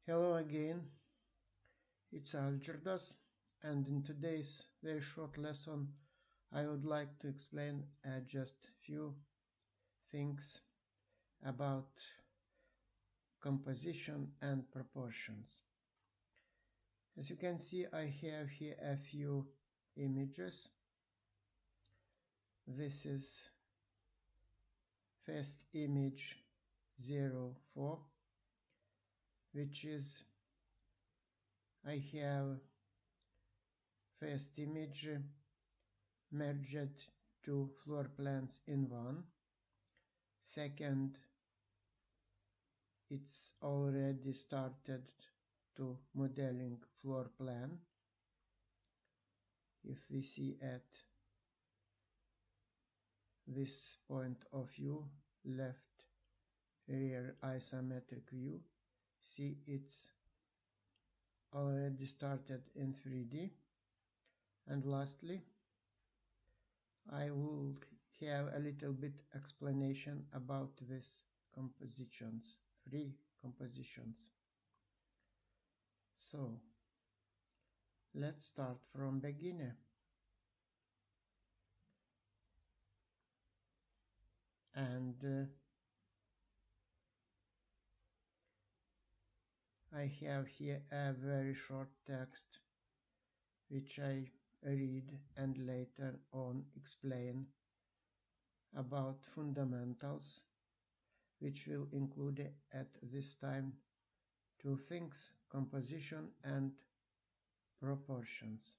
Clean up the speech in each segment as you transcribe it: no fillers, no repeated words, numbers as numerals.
Hello again, it's Algerdas, and in today's very short lesson I would like to explain just few things about composition and proportions. As you can see, I have here a few images. This is first image 04, which is I have first image merged two floor plans in one. Second, it's already started to modeling floor plan. If we see at this point of view, left rear isometric view, see it's already started in 3D. And lastly, I will have a little bit explanation about these compositions, three compositions. So let's start from beginner. And I have here a very short text which I read and later on explain about fundamentals, which will include at this time two things: composition and proportions.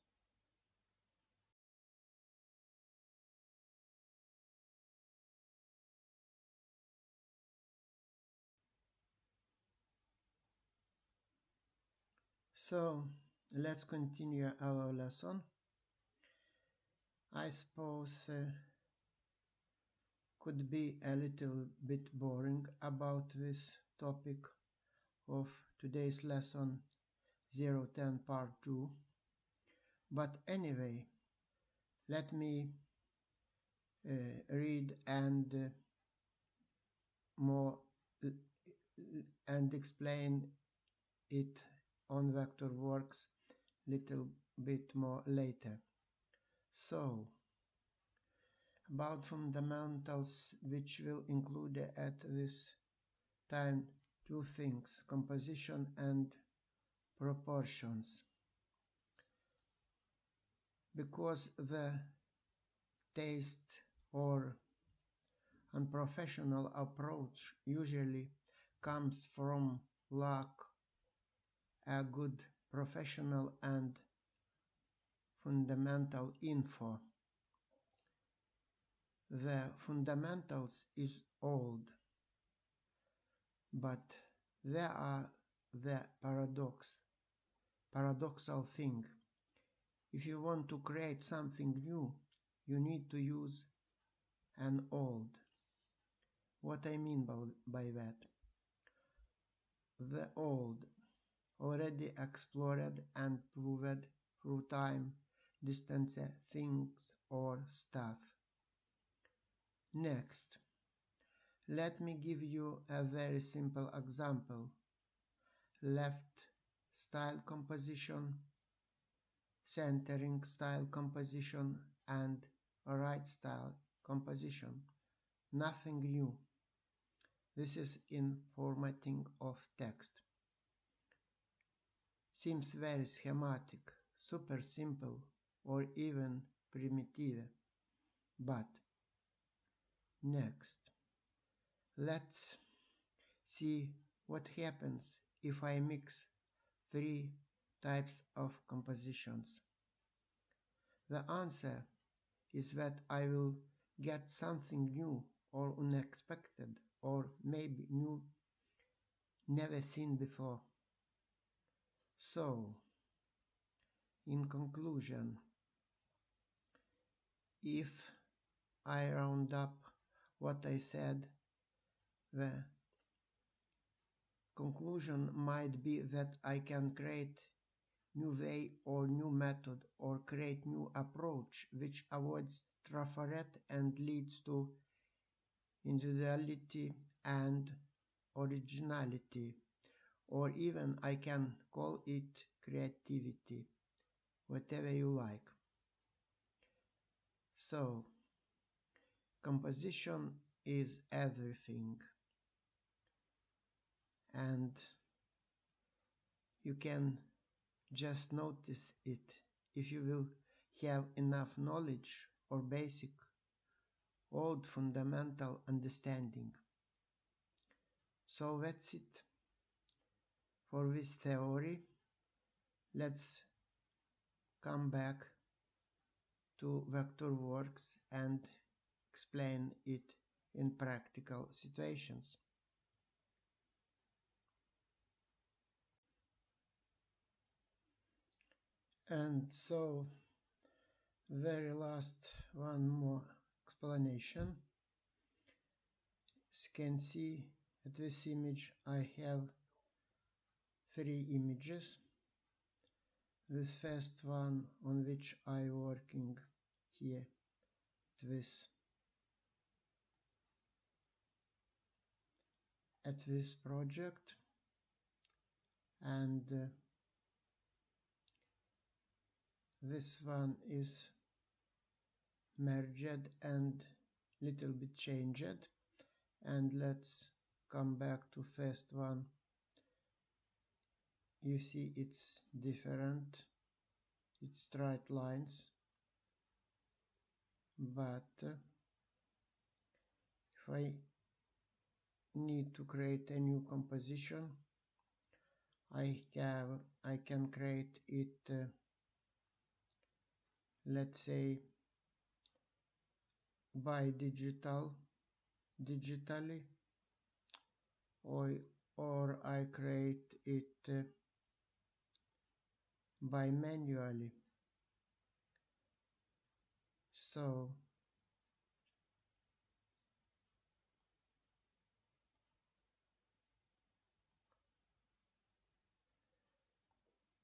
So let's continue our lesson. I suppose could be a little bit boring about this topic of today's lesson 010 part 2, but anyway, let me read more and explain it on Vectorworks little bit more later. So about fundamentals, which will include at this time two things: composition and proportions. Because the taste or unprofessional approach usually comes from lack a good professional and fundamental info. The fundamentals is old, but there are the paradoxical thing. If you want to create something new, you need to use an old. What I mean by that? The old, already explored and proved through time, distance, things or stuff. Next, let me give you a very simple example. Left style composition, centering style composition, and right style composition. Nothing new. This is in formatting of text. Seems very schematic, super simple, or even primitive. But next, let's see what happens if I mix three types of compositions. The answer is that I will get something new or unexpected or maybe new, never seen before. So, in conclusion, if I round up what I said, the conclusion might be that I can create new way or new method or create new approach which avoids trafaret and leads to individuality and originality, or even I can call it creativity, whatever you like. So, composition is everything, and you can just notice it if you will have enough knowledge or basic, old fundamental understanding. So that's it for this theory. Let's come back to Vectorworks and explain it in practical situations. And so, very last one more explanation. As you can see at this image I have three images. This first one on which I working here, at this project, and this one is merged and little bit changed, and let's come back to first one. You see it's different, it's straight lines, but if I need to create a new composition, I can create it let's say by digitally, or I create it by manually. So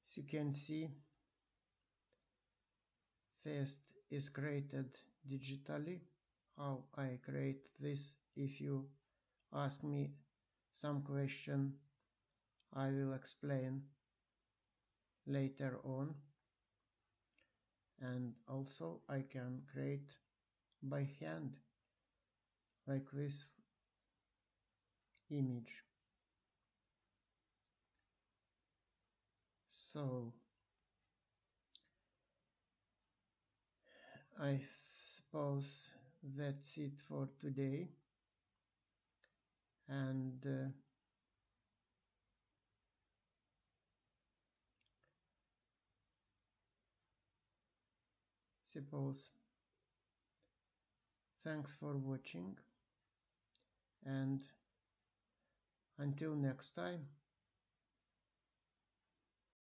as you can see, first is created digitally. How I create this, if you ask me some question, I will explain later on. And also I can create by hand, like this image. So I suppose that's it for today, and suppose thanks for watching, and until next time.